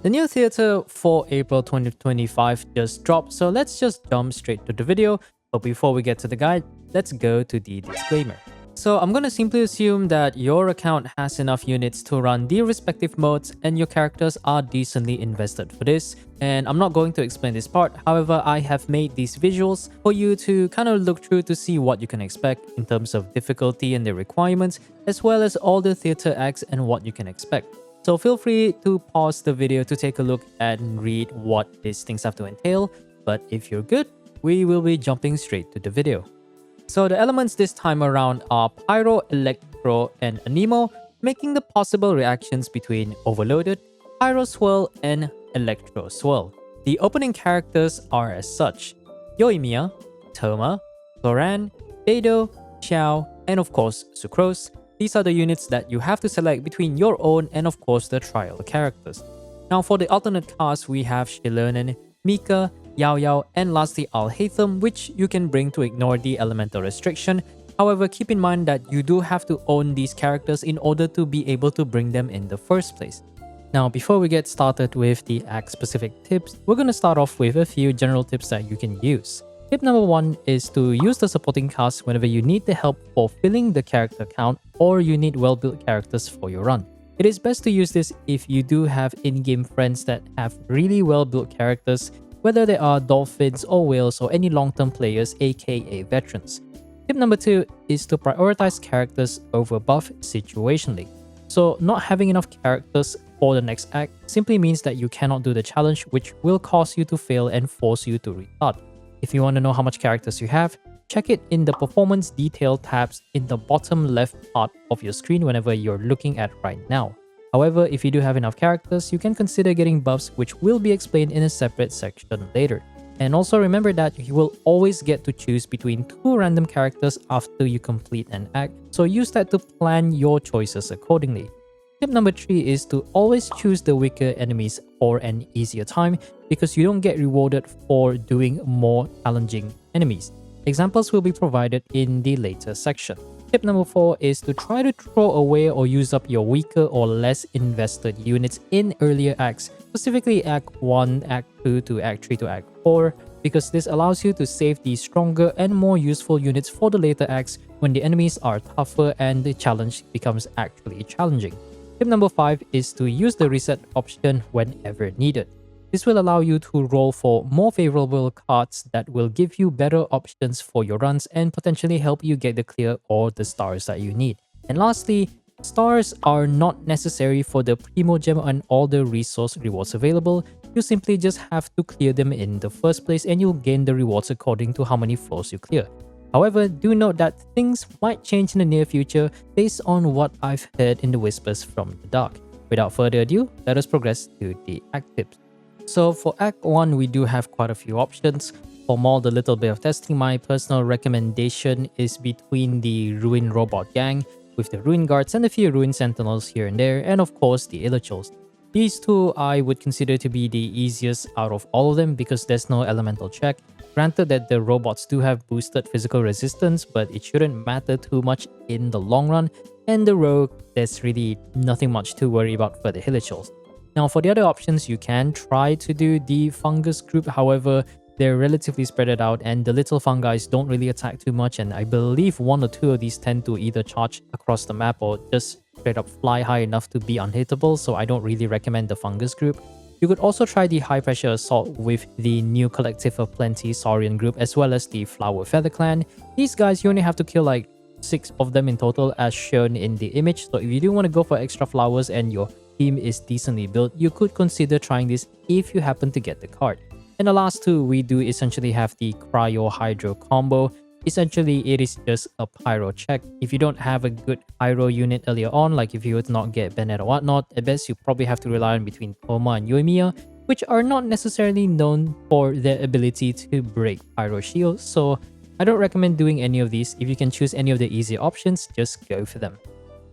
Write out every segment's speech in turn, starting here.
The new theater for April 2025 just dropped, so let's just jump straight to the video. But before we get to the guide, let's go to the disclaimer. So I'm gonna simply assume that your account has enough units to run the respective modes and your characters are decently invested for this. And I'm not going to explain this part, however I have made these visuals for you to kind of look through to see what you can expect in terms of difficulty and the requirements, as well as all the theater acts and what you can expect. So feel free to pause the video to take a look and read what these things have to entail, but if you're good, we will be jumping straight to the video. So the elements this time around are Pyro, Electro, and Anemo, making the possible reactions between Overloaded, Pyro Swirl, and Electro Swirl. The opening characters are as such: Yoimiya, Thoma, Floran, Dado, Xiao, and of course Sucrose. These are the units that you have to select between your own and of course the trial characters. Now for the alternate cast, we have Shilonen, Mika, Yao Yao, and lastly Alhaitham, which you can bring to ignore the elemental restriction. However, keep in mind that you do have to own these characters in order to be able to bring them in the first place. Now before we get started with the act specific tips, we're going to start off with a few general tips that you can use. Tip number 1 is to use the supporting cast whenever you need the help for filling the character count or you need well-built characters for your run. It is best to use this if you do have in-game friends that have really well-built characters, whether they are dolphins or whales or any long-term players aka veterans. Tip number 2 is to prioritize characters over buff situationally. So not having enough characters for the next act simply means that you cannot do the challenge, which will cause you to fail and force you to restart. If you want to know how much characters you have, check it in the performance detail tabs in the bottom left part of your screen whenever you're looking at right now. However, if you do have enough characters, you can consider getting buffs, which will be explained in a separate section later. And also remember that you will always get to choose between 2 random characters after you complete an act, so use that to plan your choices accordingly. Tip number 3 is to always choose the weaker enemies for an easier time, because you don't get rewarded for doing more challenging enemies. Examples will be provided in the later section. Tip number 4 is to try to throw away or use up your weaker or less invested units in earlier acts, specifically Act 1, Act 2 to Act 3 to Act 4, because this allows you to save the stronger and more useful units for the later acts when the enemies are tougher and the challenge becomes actually challenging. Tip number 5 is to use the reset option whenever needed. This will allow you to roll for more favorable cards that will give you better options for your runs and potentially help you get the clear or the stars that you need. And lastly, stars are not necessary for the Primo Gem and all the resource rewards available. You simply just have to clear them in the first place and you'll gain the rewards according to how many floors you clear. However, do note that things might change in the near future based on what I've heard in the whispers from the dark. Without further ado, let us progress to the act tips. So for Act 1, we do have quite a few options. For more the little bit of testing, my personal recommendation is between the Ruin Robot Gang with the Ruin Guards and a few Ruin Sentinels here and there, and of course the Illichals. These two I would consider to be the easiest out of all of them because there's no elemental check. Granted that the robots do have boosted physical resistance, but it shouldn't matter too much in the long run, and the Rogue, there's really nothing much to worry about for the Illichals. Now for the other options, you can try to do the fungus group, however, they're relatively spread out and the little fungi don't really attack too much, and I believe 1 or 2 of these tend to either charge across the map or just straight up fly high enough to be unhittable, so I don't really recommend the fungus group. You could also try the high pressure assault with the new Collective of Plenty Saurian group as well as the Flower Feather clan. These guys, you only have to kill like 6 of them in total as shown in the image, so if you do want to go for extra flowers and your team is decently built, you could consider trying this if you happen to get the card. And the last 2, we do essentially have the Cryo Hydro combo. Essentially, it is just a Pyro check. If you don't have a good Pyro unit earlier on, like if you would not get Bennett or whatnot, at best you probably have to rely on between Thoma and Yoimiya, which are not necessarily known for their ability to break Pyro shields, so I don't recommend doing any of these. If you can choose any of the easier options, just go for them.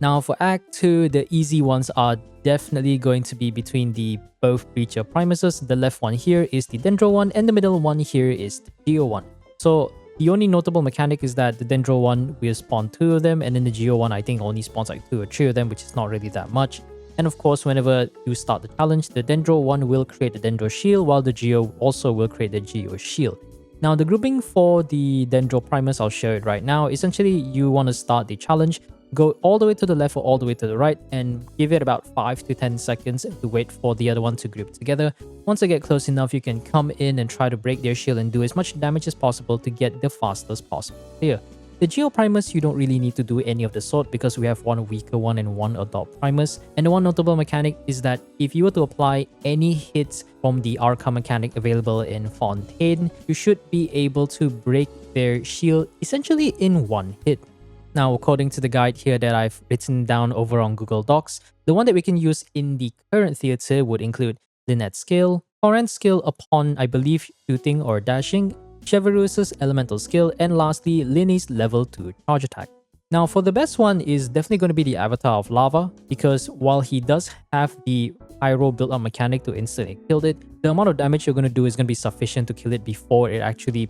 Now for Act 2, the easy ones are definitely going to be between the both creature Primuses. The left one here is the Dendro one and the middle one here is the Geo one. So the only notable mechanic is that the Dendro one will spawn 2 of them, and then the Geo one I think only spawns like 2 or 3 of them, which is not really that much. And of course, whenever you start the challenge, the Dendro one will create the Dendro shield, while the Geo also will create the Geo shield. Now, the grouping for the Dendro Primus, I'll show it right now. Essentially, you want to start the challenge, go all the way to the left or all the way to the right, and give it about 5 to 10 seconds to wait for the other one to group together. Once they get close enough, you can come in and try to break their shield and do as much damage as possible to get the fastest possible clear. The Geo Primus, you don't really need to do any of the sort because we have one weaker one and one adult Primus. And the one notable mechanic is that if you were to apply any hits from the Arca mechanic available in Fontaine, you should be able to break their shield essentially in one hit. Now, according to the guide here that I've written down over on Google Docs, the one that we can use in the current theater would include Lynette's skill, Torrent's skill upon, I believe, shooting or dashing, Chevreus's elemental skill, and lastly, Linny's level 2 charge attack. Now, for the best one is definitely going to be the Avatar of Lava, because while he does have the Pyro build-up mechanic to instantly kill it, the amount of damage you're going to do is going to be sufficient to kill it before it actually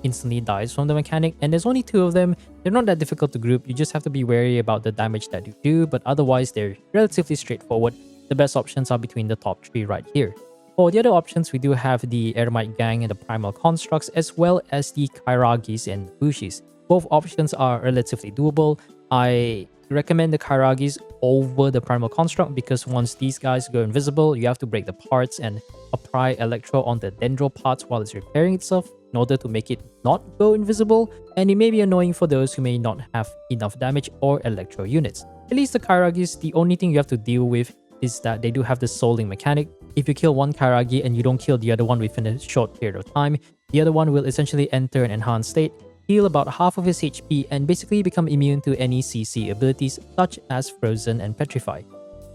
instantly dies from the mechanic. And there's only 2 of them. They're not that difficult to group. You just have to be wary about the damage that you do, but otherwise they're relatively straightforward. The best options are between the top 3 right here. For the other options, we do have the Eremite Gang and the Primal Constructs, as well as the Kairagis and Bushis. Both options are relatively doable. I recommend the Kairagis over the Primal Construct because once these guys go invisible, you have to break the parts and apply Electro on the Dendro parts while it's repairing itself in order to make it not go invisible, and it may be annoying for those who may not have enough damage or Electro units. At least the Kairagis, the only thing you have to deal with is that they do have the souling mechanic. If you kill one Kairagi and you don't kill the other one within a short period of time, the other one will essentially enter an enhanced state, heal about half of his HP, and basically become immune to any CC abilities such as Frozen and Petrify.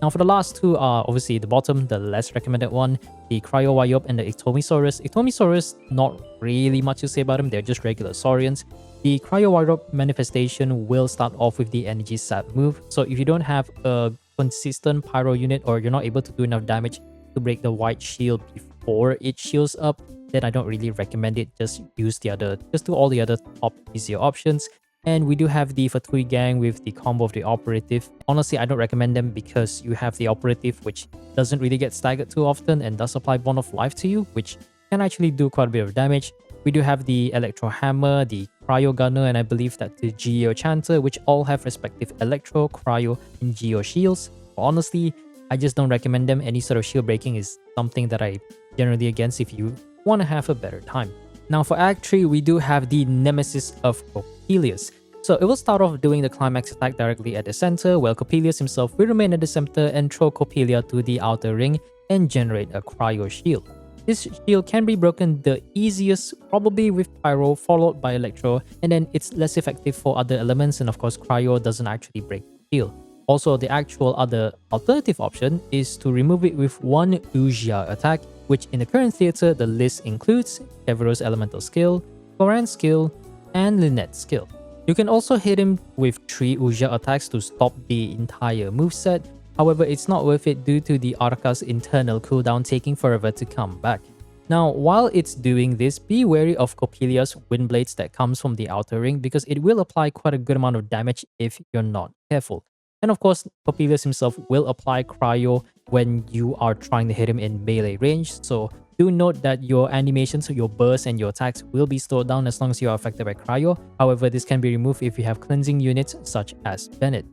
Now for the last 2 are obviously the bottom, the less recommended one, the Cryo Wayop and the Ictomisaurus. Ictomisaurus, not really much to say about them, they're just regular Saurians. The Cryo Wayop manifestation will start off with the Energy Sap move, so if you don't have a consistent Pyro unit or you're not able to do enough damage to break the white shield before it shields up, then I don't really recommend it. Just do all the other top easier options. And we do have the Fatui Gang with the combo of the Operative. Honestly, I don't recommend them because you have the Operative, which doesn't really get staggered too often and does apply Bond of Life to you, which can actually do quite a bit of damage. We do have the Electro Hammer, the Cryo Gunner, and I believe that the Geo Chanter, which all have respective Electro, Cryo, and Geo shields. Honestly, I just don't recommend them. Any sort of shield breaking is something that I generally against if you want to have a better time. Now for Act 3, we do have the Nemesis of Coppelius. So it will start off doing the climax attack directly at the center, while Coppelius himself will remain at the center and throw Coppelia to the outer ring and generate a Cryo shield. This shield can be broken the easiest, probably with Pyro followed by Electro, and then it's less effective for other elements, and of course Cryo doesn't actually break the shield. Also, the actual other alternative option is to remove it with one Ujia attack, which in the current theater, the list includes Chevreus's elemental skill, Florent's skill, and Lynette's skill. You can also hit him with 3 Ujia attacks to stop the entire moveset. However, it's not worth it due to the Arca's internal cooldown taking forever to come back. Now, while it's doing this, be wary of Coppelia's wind blades that comes from the outer ring because it will apply quite a good amount of damage if you're not careful. And of course, Coppelius himself will apply Cryo when you are trying to hit him in melee range. So do note that your animations, your bursts, and your attacks will be slowed down as long as you are affected by Cryo. However, this can be removed if you have cleansing units such as Bennett.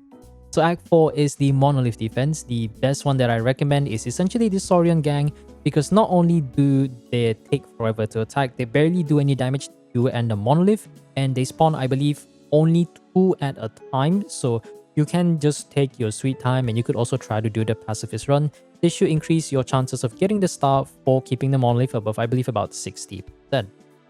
So Act 4 is the Monolith Defense. The best one that I recommend is essentially the Saurian Gang because not only do they take forever to attack, they barely do any damage to you and the Monolith, and they spawn, I believe, only 2 at a time. So you can just take your sweet time, and you could also try to do the pacifist run. This should increase your chances of getting the star for keeping the Monolith above, I believe, about 60%.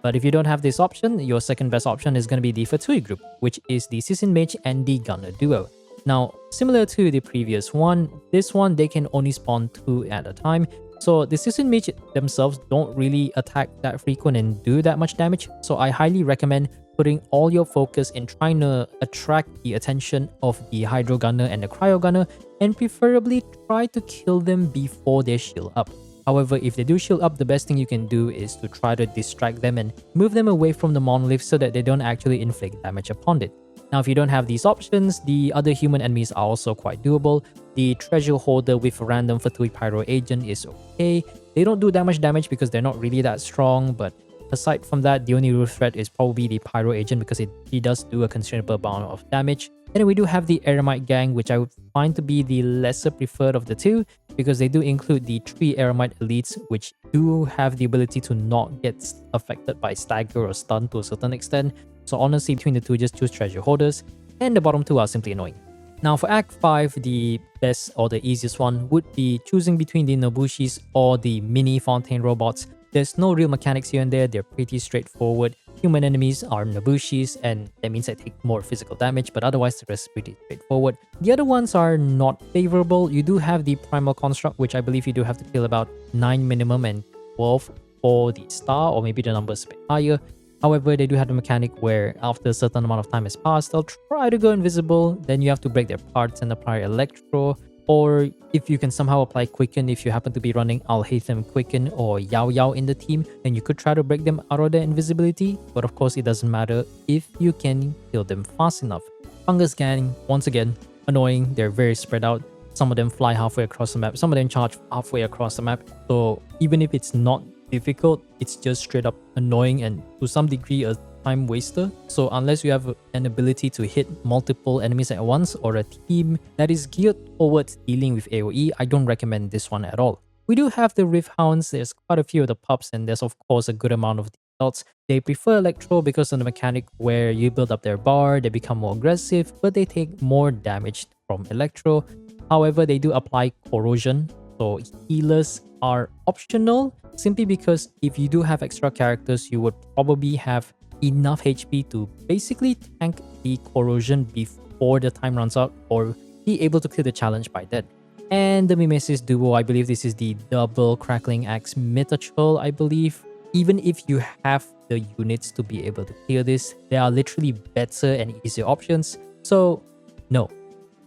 But if you don't have this option, your second best option is going to be the Fatui group, which is the Sissin Mage and the Gunner duo. Now, similar to the previous one, this one they can only spawn 2 at a time. So the Sissin Mage themselves don't really attack that frequent and do that much damage. So I highly recommend putting all your focus in trying to attract the attention of the Hydro Gunner and the Cryo Gunner, and preferably try to kill them before they shield up. However, if they do shield up, the best thing you can do is to try to distract them and move them away from the Monolith so that they don't actually inflict damage upon it. Now, if you don't have these options, the other human enemies are also quite doable. The treasure holder with random Fatui Pyro agent is okay. They don't do that much damage because they're not really that strong, but aside from that, the only real threat is probably the Pyro agent because he does do a considerable amount of damage. And then we do have the Eremite gang, which I would find to be the lesser preferred of the two because they do include the 3 Eremite elites, which do have the ability to not get affected by stagger or stun to a certain extent. So honestly, between the two, just choose treasure holders. And the bottom two are simply annoying. Now for Act 5, the best or the easiest one would be choosing between the Nobushis or the mini Fontaine robots. There's no real mechanics here and there, they're pretty straightforward. Human enemies are Nobushis, and that means I take more physical damage, but otherwise the rest is pretty straightforward. The other ones are not favorable. You do have the Primal Construct, which I believe you do have to kill about 9 minimum and 12 for the star, or maybe the number is a bit higher. However, they do have the mechanic where after a certain amount of time has passed, they'll try to go invisible, then you have to break their parts and apply Electro. Or if you can somehow apply Quicken, if you happen to be running Alhaitham Quicken or Yao Yao in the team, then you could try to break them out of their invisibility. But of course, it doesn't matter if you can kill them fast enough. Fungus Gang, once again, annoying. They're very spread out. Some of them fly halfway across the map. Some of them charge halfway across the map. So even if it's not difficult, it's just straight up annoying and to some degree a time waster. So unless you have an ability to hit multiple enemies at once or a team that is geared towards dealing with AoE, I don't recommend this one at all. We do have the Rift Hounds. There's quite a few of the pups, and there's of course a good amount of the adults. They prefer Electro because of the mechanic where you build up their bar, they become more aggressive, but they take more damage from Electro. However, they do apply Corrosion, so healers are optional simply because if you do have extra characters, you would probably have enough HP to basically tank the Corrosion before the time runs out or be able to clear the challenge by then. And the Mimesis duo, I believe this is the double Crackling Axe Metatrol, I believe. Even if you have the units to be able to clear this, there are literally better and easier options, so no.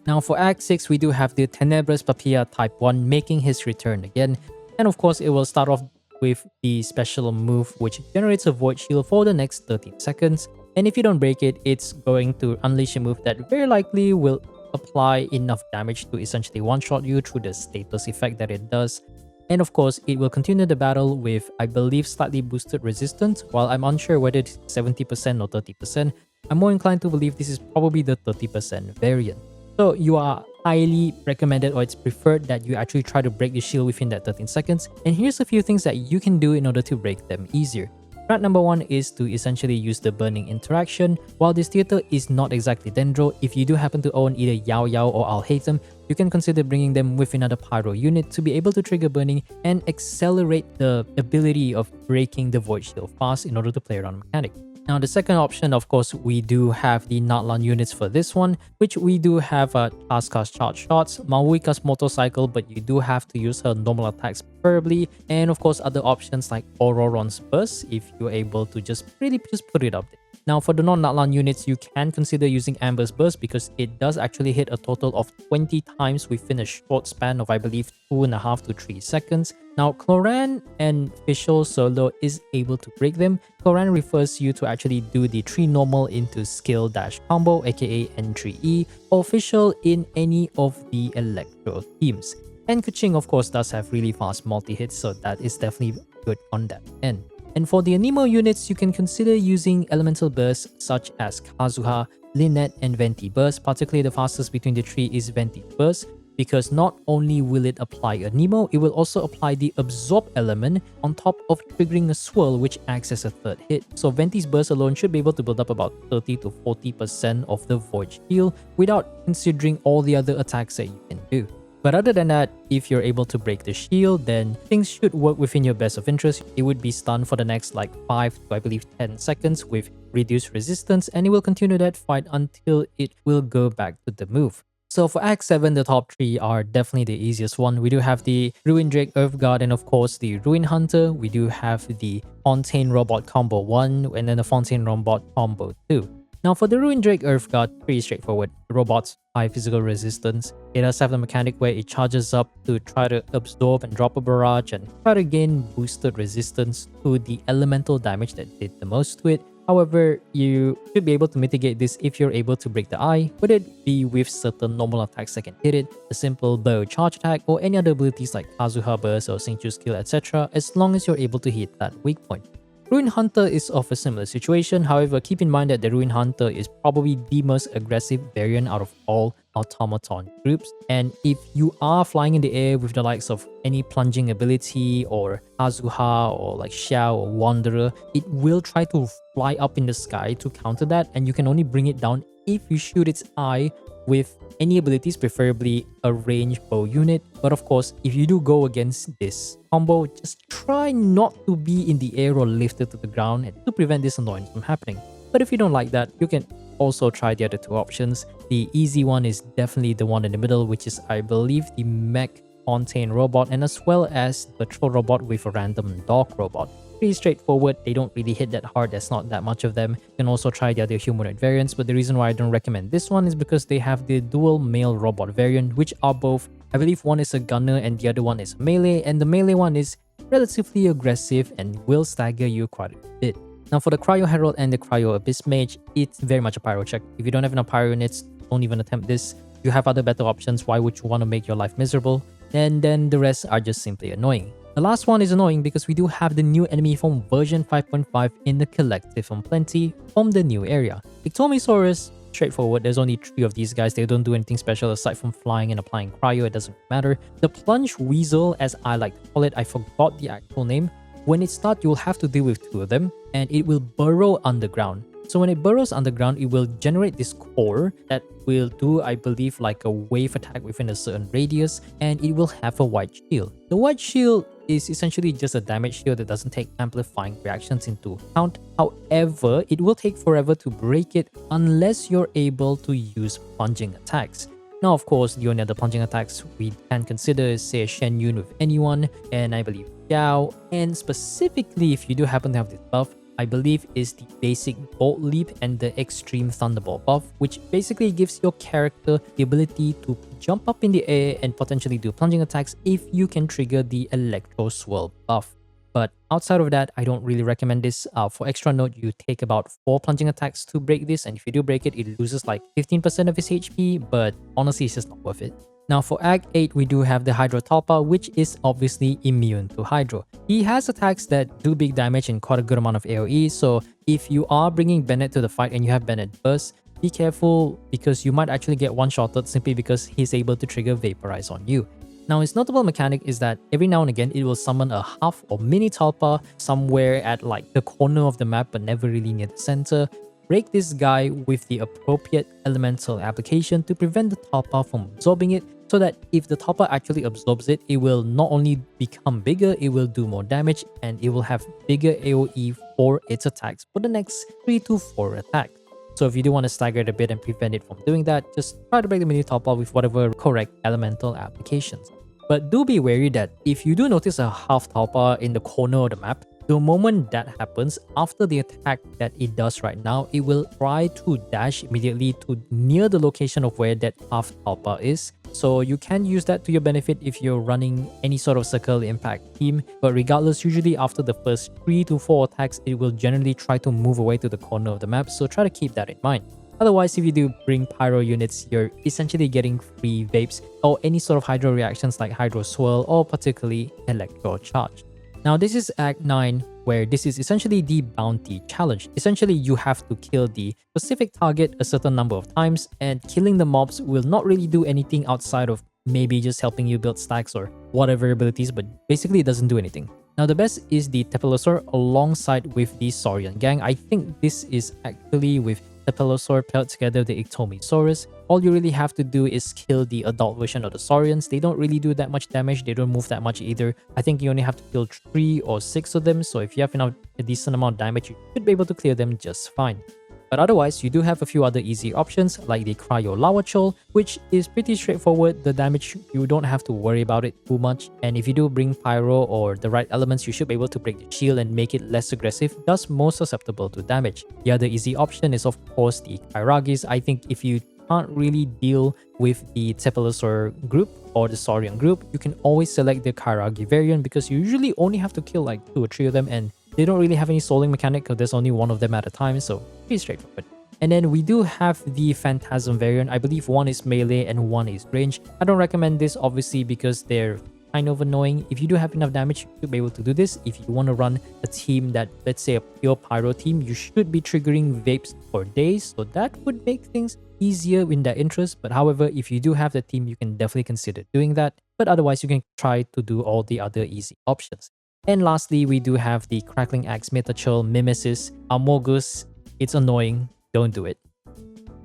Now for Act 6, we do have the Tenebrous Papilla Type 1 making his return again. And of course, it will start off with the special move which generates a Void Shield for the next 13 seconds. And if you don't break it, it's going to unleash a move that very likely will apply enough damage to essentially one-shot you through the status effect that it does. And of course, it will continue the battle with, I believe, slightly boosted resistance. While I'm unsure whether it's 70% or 30%, I'm more inclined to believe this is probably the 30% variant. So you are highly recommended, or it's preferred, that you actually try to break the shield within that 13 seconds. And here's a few things that you can do in order to break them easier. Strat number 1 is to essentially use the burning interaction. While this theater is not exactly Dendro, if you do happen to own either Yao Yao or Alhaitham, you can consider bringing them with another Pyro unit to be able to trigger burning and accelerate the ability of breaking the Void Shield fast in order to play around the mechanic. Now, the second option, of course, we do have the Natlan units for this one, which we do have Taskas Charge Shots, Mauika's Motorcycle, but you do have to use her normal attacks preferably, and of course other options like Auroron's Burst if you're able to just really put it up there. Now, for the non-Natlan units, you can consider using Amber's Burst because it does actually hit a total of 20 times within a short span of, I believe, 2.5 to 3 seconds. Now, Cloran and Fischl solo is able to break them. Cloran refers you to actually do the 3 normal into skill dash combo, aka N3E, or Fischl in any of the Electro themes. And Keqing, of course, does have really fast multi-hits, so that is definitely good on that end. And for the Anemo units, you can consider using Elemental Bursts such as Kazuha, Lynette, and Venti Burst. Particularly the fastest between the 3 is Venti Burst, because not only will it apply Anemo, it will also apply the Absorb element on top of triggering a Swirl, which acts as a third hit. So Venti's Burst alone should be able to build up about 30 to 40% of the Void Shield without considering all the other attacks that you can do. But other than that, if you're able to break the shield, then things should work within your best of interest. It would be stunned for the next like 5 to I believe 10 seconds with reduced resistance, and it will continue that fight until it will go back to the move. So for Act 7, the top 3 are definitely the easiest one. We do have the Ruin Drake Earthguard and of course the Ruin Hunter. We do have the Fontaine Robot Combo 1 and then the Fontaine Robot Combo 2. Now for the Ruin Drake Earthguard, pretty straightforward. The robot's high physical resistance. It does have the mechanic where it charges up to try to absorb and drop a barrage and try to gain boosted resistance to the elemental damage that did the most to it. However, you should be able to mitigate this if you're able to break the eye, whether it be with certain normal attacks that can hit it, a simple bow charge attack, or any other abilities like Kazuha Burst or Singchu skill, etc., as long as you're able to hit that weak point. Ruin Hunter is of a similar situation, however keep in mind that the Ruin Hunter is probably the most aggressive variant out of all automaton groups, and if you are flying in the air with the likes of any plunging ability or Kazuha or like Xiao or Wanderer, it will try to fly up in the sky to counter that, and you can only bring it down if you shoot its eye with any abilities, preferably a ranged bow unit. But of course, if you do go against this combo, just try not to be in the air or lifted to the ground to prevent this annoyance from happening. But if you don't like that, you can also try the other two options. The easy one is definitely the one in the middle, which is I believe the mech Fontaine robot, and as well as the troll robot with a random dog robot. Pretty straightforward, they don't really hit that hard, there's not that much of them. You can also try the other humanoid variants, but the reason why I don't recommend this one is because they have the dual male robot variant, which are both, I believe one is a gunner and the other one is melee, and the melee one is relatively aggressive and will stagger you quite a bit. Now for the Cryo Herald and the Cryo Abyss Mage, it's very much a pyro check. If you don't have enough pyro units, don't even attempt this. You have other better options, why would you want to make your life miserable? And then the rest are just simply annoying. The last one is annoying because we do have the new enemy from version 5.5 in the collective from Plenty from the new area. Ictomisaurus, straightforward, there's only 3 of these guys, they don't do anything special aside from flying and applying cryo, it doesn't matter. The Plunge Weasel, as I like to call it, I forgot the actual name. When it starts, you'll have to deal with 2 of them, and it will burrow underground. So when it burrows underground, it will generate this core that will do, I believe, like a wave attack within a certain radius, and it will have a white shield. The white shield is essentially just a damage shield that doesn't take amplifying reactions into account. However, it will take forever to break it unless you're able to use plunging attacks. Now, of course, the only other plunging attacks we can consider is, say, a Shen Yun with anyone, and I believe Xiao, and specifically if you do happen to have this buff, I believe is the basic Bolt Leap and the Extreme Thunderbolt buff, which basically gives your character the ability to jump up in the air and potentially do plunging attacks if you can trigger the Electro Swirl buff. But outside of that, I don't really recommend this. For extra note, you take about 4 plunging attacks to break this, and if you do break it, it loses like 15% of its HP, but honestly, it's just not worth it. Now for Act 8, we do have the Hydro Tulpa, which is obviously immune to Hydro. He has attacks that do big damage and quite a good amount of AoE, so if you are bringing Bennett to the fight and you have Bennett burst, be careful because you might actually get one-shotted simply because he's able to trigger Vaporize on you. Now his notable mechanic is that every now and again it will summon a half or mini Tulpa somewhere at like the corner of the map but never really near the center. Break this guy with the appropriate elemental application to prevent the Tulpa from absorbing it, so that if the Tulpa actually absorbs it, it will not only become bigger, it will do more damage and it will have bigger AoE for its attacks for the next 3 to 4 attacks. So if you do want to stagger it a bit and prevent it from doing that, just try to break the mini Tulpa with whatever correct elemental applications. But do be wary that if you do notice a half Tulpa in the corner of the map, the moment that happens, after the attack that it does right now, it will try to dash immediately to near the location of where that half Tulpa is. So you can use that to your benefit if you're running any sort of circle impact team, but regardless, usually after the first 3 to 4 attacks, it will generally try to move away to the corner of the map, so try to keep that in mind. Otherwise, if you do bring pyro units, you're essentially getting free vapes or any sort of hydro reactions like Hydro Swirl or particularly Electro Charge. Now this is Act 9, where this is essentially the bounty challenge. Essentially, you have to kill the specific target a certain number of times, and killing the mobs will not really do anything outside of maybe just helping you build stacks or whatever abilities, but basically it doesn't do anything. Now the best is the Tepelosaur alongside with the Saurian gang. I think this is actually with Tepelosaur paired together with the Ictomisaurus. All you really have to do is kill the adult version of the Saurians. They don't really do that much damage, they don't move that much either. I think you only have to kill 3 or 6 of them, so if you have a decent amount of damage, you should be able to clear them just fine. But otherwise, you do have a few other easy options like the Cryo Lava Chol, which is pretty straightforward. The damage, you don't have to worry about it too much, and if you do bring Pyro or the right elements, you should be able to break the shield and make it less aggressive, thus more susceptible to damage. The other easy option is of course the Kairagis. I think if you can't really deal with the Tepelosaur group or the Saurian group, you can always select the Kairagi variant because you usually only have to kill like 2 or 3 of them and They don't really have any souling mechanic because there's only one of them at a time, so pretty straightforward. And then we do have the Phantasm variant. I believe one is melee and one is range. I don't recommend this obviously because they're kind of annoying. If you do have enough damage, you should be able to do this. If you want to run a team that, let's say a pure pyro team, you should be triggering vapes for days. So that would make things easier in that interest. But however, if you do have the team, you can definitely consider doing that. But otherwise, you can try to do all the other easy options. And lastly, we do have the Crackling Axe Metachel Mimesis Amogus. It's annoying. Don't do it.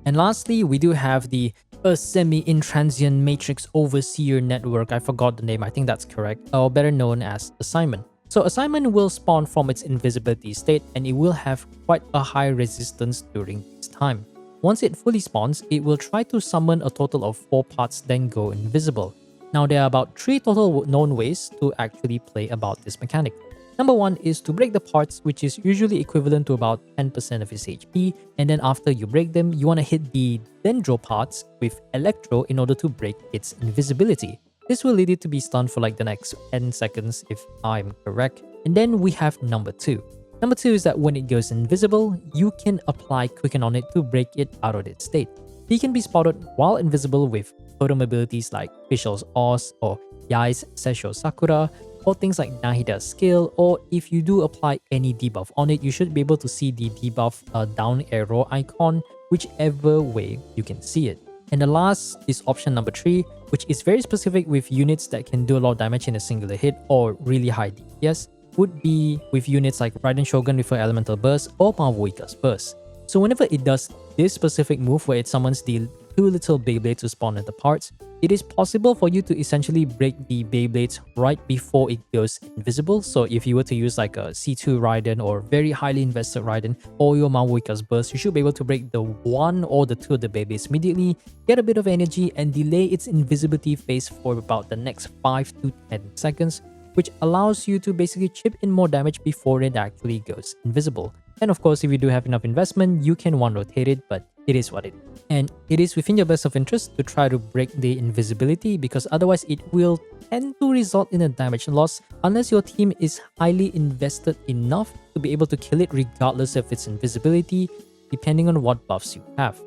And lastly, we do have the Semi-Intransient Matrix Overseer Network. I forgot the name. I think that's correct. Or better known as ASIMON. So ASIMON will spawn from its invisibility state and it will have quite a high resistance during this time. Once it fully spawns, it will try to summon a total of 4 parts then go invisible. Now there are about 3 total known ways to actually play about this mechanic. Number 1 is to break the parts, which is usually equivalent to about 10% of its HP, and then after you break them, you want to hit the Dendro parts with Electro in order to break its invisibility. This will lead it to be stunned for like the next 10 seconds if I'm correct. And then we have number 2. Number 2 is that when it goes invisible, you can apply Quicken on it to break it out of its state. He can be spotted while invisible with totem abilities like Fishel's Oz or Yai's Sesho Sakura, or things like Nahida's Skill, or if you do apply any debuff on it, you should be able to see the debuff down arrow icon, whichever way you can see it. And the last is option number 3, which is very specific with units that can do a lot of damage in a singular hit or really high DPS, would be with units like Raiden Shogun with her Elemental Burst or Marvoika's Burst. So whenever it does this specific move where it summons the 2 little Beyblades to spawn at the parts, it is possible for you to essentially break the Beyblades right before it goes invisible. So if you were to use like a C2 Raiden or very highly invested Raiden or your Marvoika's Burst, you should be able to break the 1 or the 2 of the Beyblades immediately, get a bit of energy and delay its invisibility phase for about the next 5 to 10 seconds, which allows you to basically chip in more damage before it actually goes invisible. And of course, if you do have enough investment, you can one rotate it, but it is what it is. And it is within your best of interest to try to break the invisibility because otherwise it will tend to result in a damage loss unless your team is highly invested enough to be able to kill it regardless of its invisibility, depending on what buffs you have.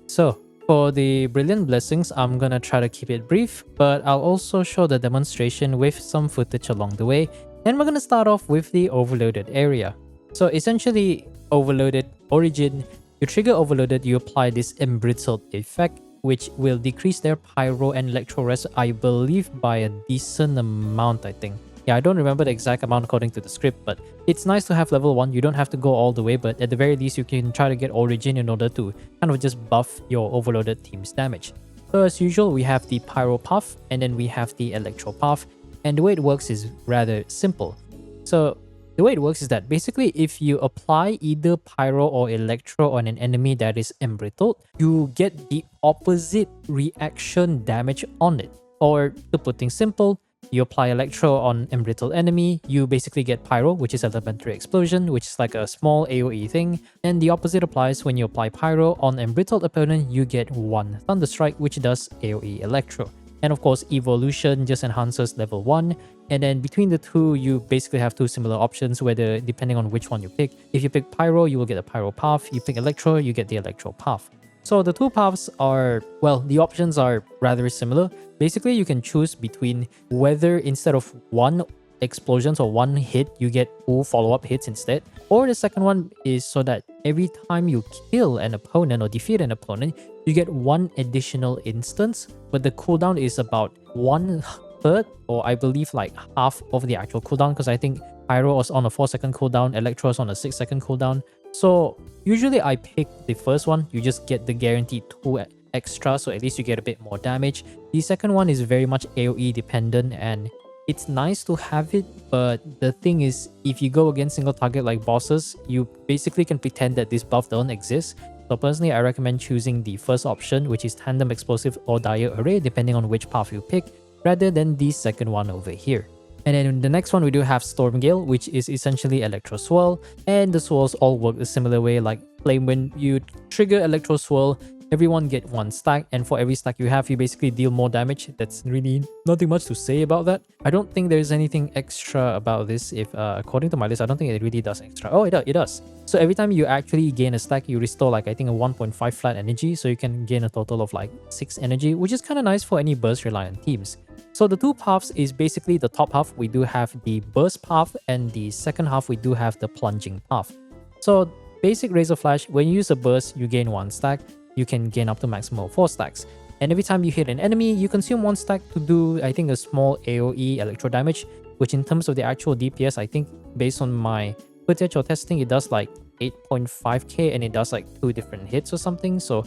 So for the Brilliant Blessings, I'm gonna try to keep it brief, but I'll also show the demonstration with some footage along the way. And we're gonna start off with the Overloaded area. So essentially, Overloaded Origin, you trigger Overloaded, you apply this Embrittled effect, which will decrease their Pyro and Electro Rest, I believe, by a decent amount, I think. Yeah, I don't remember the exact amount according to the script, but it's nice to have level 1. You don't have to go all the way, but at the very least, you can try to get Origin in order to kind of just buff your Overloaded team's damage. So as usual, we have the Pyro Puff, and then we have the Electro Puff, and the way it works is rather simple. So the way it works is that basically if you apply either Pyro or Electro on an enemy that is embrittled, you get the opposite reaction damage on it. Or to put things simple, you apply Electro on embrittled enemy, you basically get Pyro, which is Elementary Explosion, which is like a small AoE thing. And the opposite applies when you apply Pyro on embrittled opponent, you get 1 Thunderstrike, which does AoE Electro. And of course, Evolution just enhances level 1. And then between the two, you basically have 2 similar options, whether depending on which one you pick. If you pick Pyro, you will get a Pyro Path. You pick Electro, you get the Electro Path. So the 2 paths are, well, the options are rather similar. Basically, you can choose between whether instead of 1 explosions or 1 hit, you get 2 follow-up hits instead. Or the second one is so that every time you kill an opponent or defeat an opponent, you get 1 additional instance, but the cooldown is about 1/3, or I believe like half of the actual cooldown, because I think Pyro was on a 4-second cooldown, Electro is on a 6-second cooldown. So usually I pick the first one, you just get the guaranteed 2 extra, so at least you get a bit more damage. The second one is very much AoE dependent, and it's nice to have it, but the thing is, if you go against single target like bosses, you basically can pretend that this buff doesn't exist. So personally, I recommend choosing the first option, which is Tandem Explosive or Dire Array, depending on which path you pick, rather than the second one over here. And then in the next one, we do have Stormgale, which is essentially Electro Swirl, and the swirls all work a similar way like Flamewind. You trigger Electro Swirl, everyone get 1 stack, and for every stack you have, you basically deal more damage. That's really nothing much to say about that. I don't think there's anything extra about this. If according to my list, I don't think it really does extra. Oh, it does. So every time you actually gain a stack, you restore like I think a 1.5 flat energy, so you can gain a total of like 6 energy, which is kind of nice for any burst reliant teams. So the 2 paths is basically the top half we do have the burst path, and the second half we do have the plunging path. So basic Razor Flash, when you use a burst, you gain 1 stack. You can gain up to maximum of 4 stacks. And every time you hit an enemy, you consume 1 stack to do, I think, a small AoE electro damage, which in terms of the actual DPS, I think based on my footage or testing, it does like 8.5k and it does like 2 different hits or something. So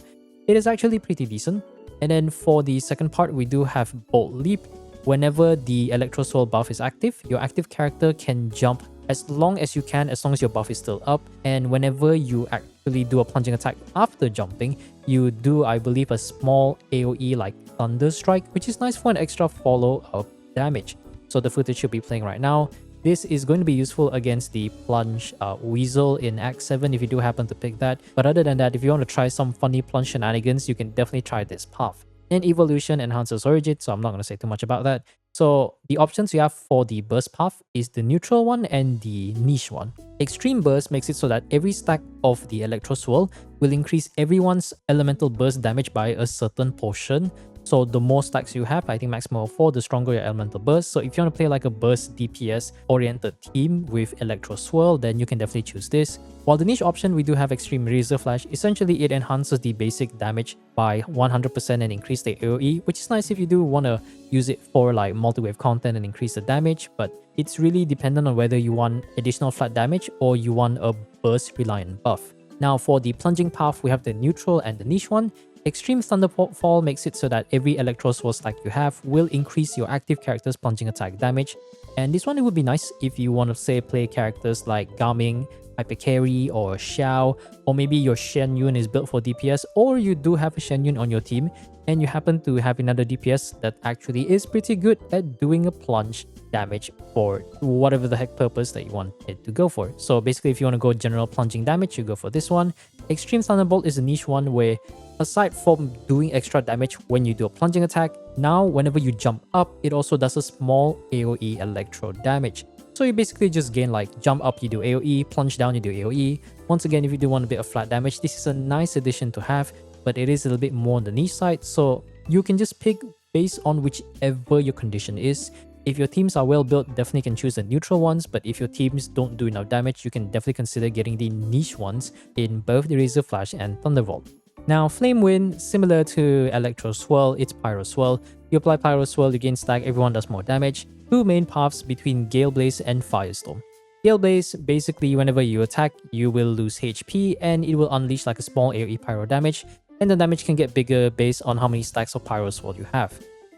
it is actually pretty decent. And then for the second part, we do have Bolt Leap. Whenever the Electro Swirl buff is active, your active character can jump as long as you can, as long as your buff is still up. And whenever you actually do a plunging attack after jumping, you do, I believe, a small AoE like Thunder Strike, which is nice for an extra follow of damage. So the footage should be playing right now. This is going to be useful against the plunge Weasel in Act 7 if you do happen to pick that. But other than that, if you want to try some funny plunge shenanigans, you can definitely try this path. And Evolution enhances Origin, so I'm not going to say too much about that. So the options you have for the burst path is the neutral one and the niche one. Extreme Burst makes it so that every stack of the Electro Swirl will increase everyone's elemental burst damage by a certain portion. So the more stacks you have, I think maximum of 4, the stronger your elemental burst. So if you want to play like a burst DPS oriented team with Electro Swirl, then you can definitely choose this. While the niche option, we do have Extreme Razor Flash. Essentially, it enhances the basic damage by 100% and increase the AoE, which is nice if you do want to use it for like multi-wave content and increase the damage, but it's really dependent on whether you want additional flat damage or you want a burst reliant buff. Now for the plunging path, we have the neutral and the niche one. Extreme Thunderfall makes it so that every Electro Swirl stack you have will increase your active character's plunging attack damage. And this one, it would be nice if you want to say play characters like Gaming, Hyper Carry, or Xiao, or maybe your Shen Yun is built for DPS, or you do have a Shen Yun on your team and you happen to have another DPS that actually is pretty good at doing a plunge damage for whatever the heck purpose that you want it to go for. So basically, if you want to go general plunging damage, you go for this one. Extreme Thunderbolt is a niche one where aside from doing extra damage when you do a plunging attack, now whenever you jump up, it also does a small AoE electro damage. So you basically just gain like jump up, you do AoE, plunge down, you do AoE. Once again, if you do want a bit of flat damage, this is a nice addition to have, but it is a little bit more on the niche side. So you can just pick based on whichever your condition is. If your teams are well built, definitely can choose the neutral ones, but if your teams don't do enough damage, you can definitely consider getting the niche ones in both the Razor Flash and Thunderbolt. Now, Flamewind, similar to Electro Swirl, it's Pyro Swirl. You apply Pyro Swirl, you gain stack, everyone does more damage. 2 main paths between Gale Blaze and Firestorm. Gale Blaze, basically whenever you attack, you will lose HP and it will unleash like a small AoE Pyro damage, and the damage can get bigger based on how many stacks of Pyro Swirl you have.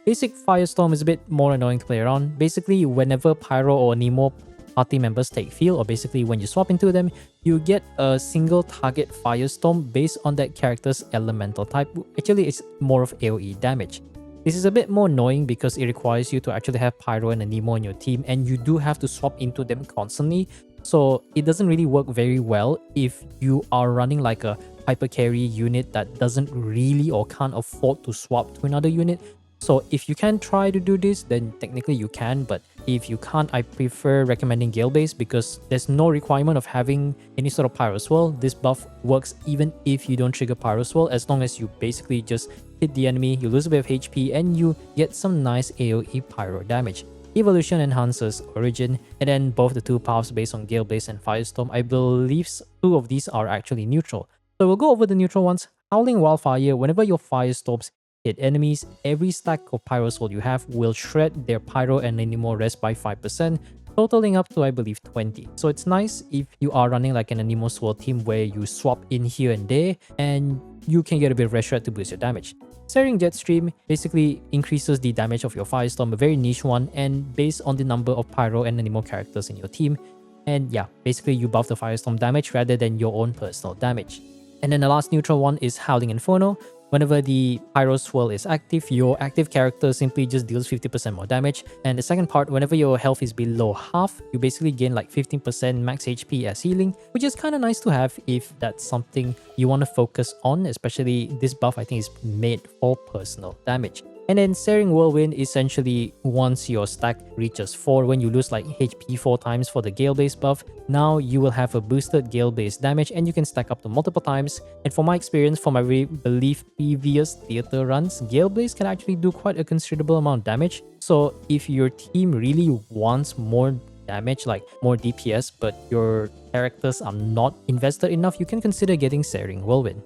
Basic Firestorm is a bit more annoying to play around. Basically, whenever Pyro or Anemo party members take field, or basically when you swap into them, you get a single target Firestorm based on that character's elemental type. Actually, it's more of AoE damage. This is a bit more annoying because it requires you to actually have Pyro and Anemo in your team, and you do have to swap into them constantly. So it doesn't really work very well if you are running like a hyper carry unit that doesn't really or can't afford to swap to another unit. So if you can try to do this, then technically you can, but if you can't, I prefer recommending Gale Blaze because there's no requirement of having any sort of Pyro Swirl. This buff works even if you don't trigger Pyro Swirl, as long as you basically just hit the enemy, you lose a bit of HP, and you get some nice AoE Pyro damage. Evolution enhances Origin, and then both the 2 paths based on Gale Blaze and Firestorm, I believe 2 of these are actually neutral. So we'll go over the neutral ones. Howling Wildfire, whenever your Firestorms hit enemies, every stack of Pyro Swirl you have will shred their Pyro and Anemo rest by 5%, totaling up to I believe 20. So it's nice if you are running like an Anemo Swirl team where you swap in here and there, and you can get a bit of rest shred to boost your damage. Searing Jetstream basically increases the damage of your Firestorm, a very niche one, and based on the number of Pyro and Anemo characters in your team. And yeah, basically you buff the Firestorm damage rather than your own personal damage. And then the last neutral one is Howling Inferno. Whenever the Pyro Swirl is active, your active character simply just deals 50% more damage. And the second part, whenever your health is below half, you basically gain like 15% max HP as healing, which is kind of nice to have if that's something you want to focus on, especially this buff I think is made for personal damage. And then Searing Whirlwind, essentially once your stack reaches 4, when you lose like HP 4 times for the Gale base buff, now you will have a boosted Gale base damage and you can stack up to multiple times. And from my experience, from my belief previous theater runs, Gale Blaze can actually do quite a considerable amount of damage. So if your team really wants more damage, like more DPS, but your characters are not invested enough, you can consider getting Searing Whirlwind.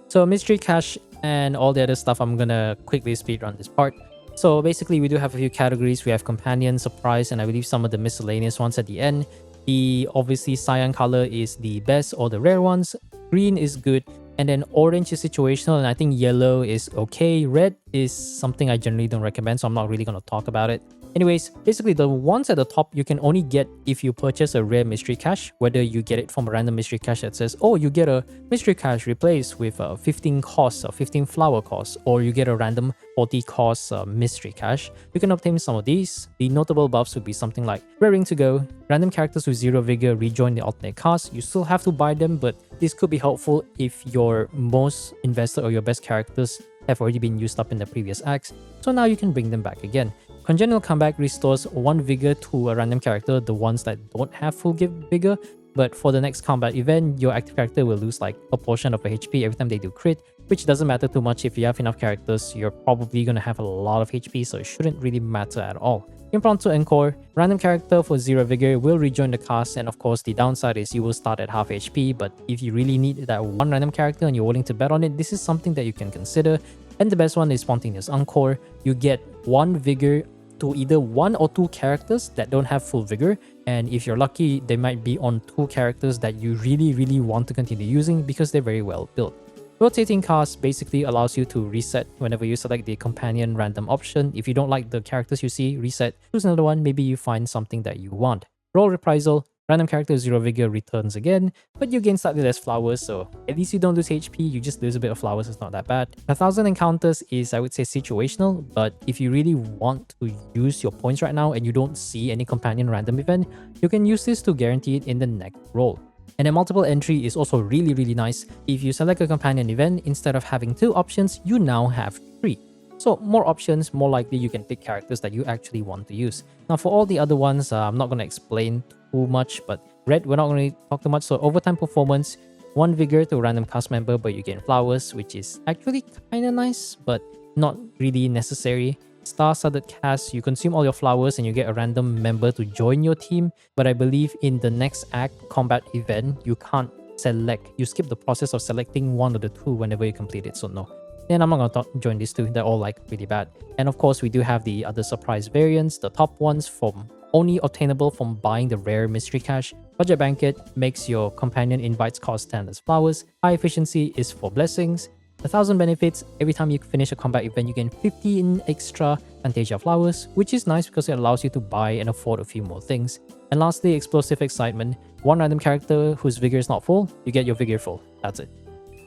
So Mystery Cache and all the other stuff, I'm gonna quickly speedrun this part. So basically we do have a few categories. We have Companion, Surprise, and I believe some of the miscellaneous ones at the end. The obviously cyan color is the best or the rare ones. Green is good. And then orange is situational, and I think yellow is okay. Red is something I generally don't recommend, so I'm not really going to talk about it. Anyways, basically the ones at the top you can only get if you purchase a rare mystery cache, whether you get it from a random mystery cache that says, oh, you get a mystery cache replaced with a 15 cost or 15 flower cost, or you get a random 40 cost mystery cache. You can obtain some of these. The notable buffs would be something like Raring to Go, random characters with 0 vigor rejoin the alternate cast. You still have to buy them, but this could be helpful if your most invested or your best characters have already been used up in the previous acts, so now you can bring them back again. Congenial Comeback restores 1 vigor to a random character, the ones that don't have full vigor, but for the next combat event, your active character will lose like a portion of a HP every time they do crit, which doesn't matter too much. If you have enough characters, you're probably going to have a lot of HP, so it shouldn't really matter at all. Impromptu Encore, random character for 0 vigor will rejoin the cast, and of course the downside is you will start at half HP, but if you really need that one random character and you're willing to bet on it, this is something that you can consider. And the best one is Spontaneous Encore. You get 1 vigor to either 1 or 2 characters that don't have full vigor, and if you're lucky, they might be on 2 characters that you really want to continue using because they're very well built. Rotating Cast basically allows you to reset whenever you select the companion random option. If you don't like the characters you see, reset, choose another one, maybe you find something that you want. Role Reprisal, random character 0 vigor returns again, but you gain slightly less flowers, so at least you don't lose HP, you just lose a bit of flowers, it's not that bad. 1000 Encounters is, I would say, situational, but if you really want to use your points right now and you don't see any companion random event, you can use this to guarantee it in the next roll. And then multiple entry is also really nice. If you select a companion event, instead of having 2 options, you now have 3. So more options, more likely you can pick characters that you actually want to use. Now for all the other ones, I'm not going to explain too much, but red, we're not going to talk too much. So overtime performance, 1 vigor to a random cast member, but you gain flowers, which is actually kind of nice, but not really necessary. Star-studded cast, you consume all your flowers and you get a random member to join your team, but I believe in the next act combat event, you can't select, you skip the process of selecting one of the 2 whenever you complete it, so no. Then I'm not going to join these 2, they're all like really bad. And of course we do have the other surprise variants, the top ones from only obtainable from buying the rare mystery cache. Budget Banquet makes your companion invites cost 10 as flowers. High Efficiency is for blessings. 1000 benefits, every time you finish a combat event you gain 15 extra Fantasia flowers, which is nice because it allows you to buy and afford a few more things. And lastly, Explosive Excitement, 1 random character whose vigor is not full, you get your vigor full, that's it.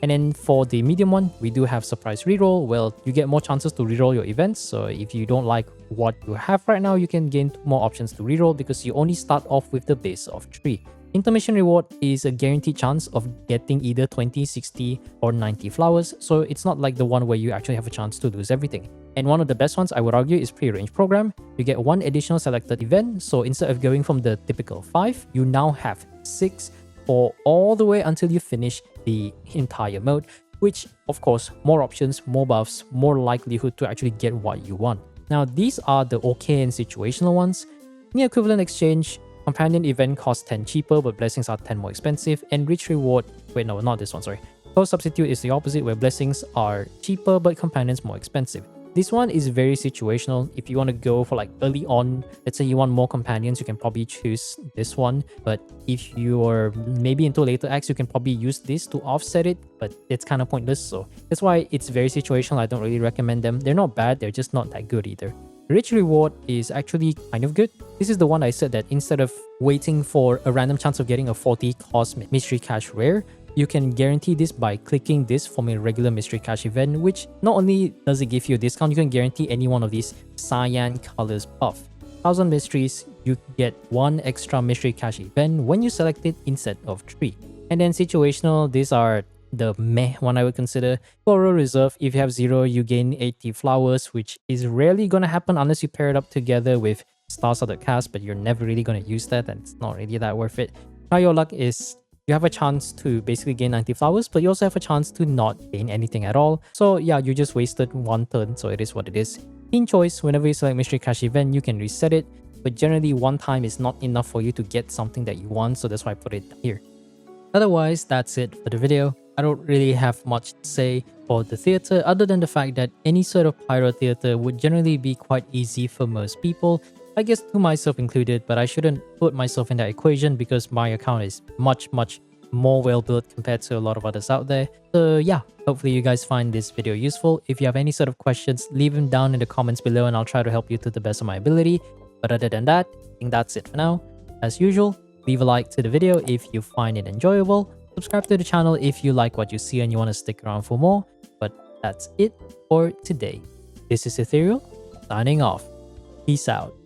And then for the medium one, we do have Surprise Reroll. Well, you get more chances to reroll your events, so if you don't like what you have right now, you can gain 2 more options to reroll because you only start off with the base of 3. Intermission Reward is a guaranteed chance of getting either 20, 60 or 90 flowers, so it's not like the one where you actually have a chance to lose everything. And one of the best ones I would argue is Prearranged Program. You get 1 additional selected event, so instead of going from the typical 5, you now have 6 for all the way until you finish the entire mode, which of course, more options, more buffs, more likelihood to actually get what you want. Now these are the okay and situational ones. Near Equivalent Exchange, companion event costs 10 cheaper, but blessings are 10 more expensive, and Rich Reward, wait no, not this one, sorry. Close Substitute is the opposite, where blessings are cheaper but companions more expensive. This one is very situational. If you want to go for like early on, let's say you want more companions, you can probably choose this one. But if you're maybe into later acts, you can probably use this to offset it, but it's kind of pointless. So that's why it's very situational. I don't really recommend them. They're not bad, they're just not that good either. Rich Reward is actually kind of good. This is the one I said that instead of waiting for a random chance of getting a 40 cost mystery cache rare, you can guarantee this by clicking this from a regular mystery cache event, which not only does it give you a discount, you can guarantee any one of these cyan colors buff. 1000 mysteries, you get 1 extra mystery cache event when you select it instead of 3. And then situational, these are the meh one I would consider. Floral Reserve, if you have 0, you gain 80 flowers, which is rarely gonna happen unless you pair it up together with Stars of the Cast, but you're never really gonna use that and it's not really that worth it. Try Your Luck is you have a chance to basically gain 90 flowers, but you also have a chance to not gain anything at all. So yeah, you just wasted 1 turn, so it is what it is. Teen Choice, whenever you select Mystery Cache event, you can reset it, but generally 1 time is not enough for you to get something that you want, so that's why I put it here. Otherwise, that's it for the video. I don't really have much to say for the theater other than the fact that any sort of pyro theater would generally be quite easy for most people. I guess to myself included, but I shouldn't put myself in that equation because my account is much more well built compared to a lot of others out there. So yeah, hopefully you guys find this video useful. If you have any sort of questions, leave them down in the comments below and I'll try to help you to the best of my ability. But other than that, I think that's it for now. As usual, leave a like to the video if you find it enjoyable. Subscribe to the channel if you like what you see and you want to stick around for more. But that's it for today. This is Ethereal, signing off. Peace out.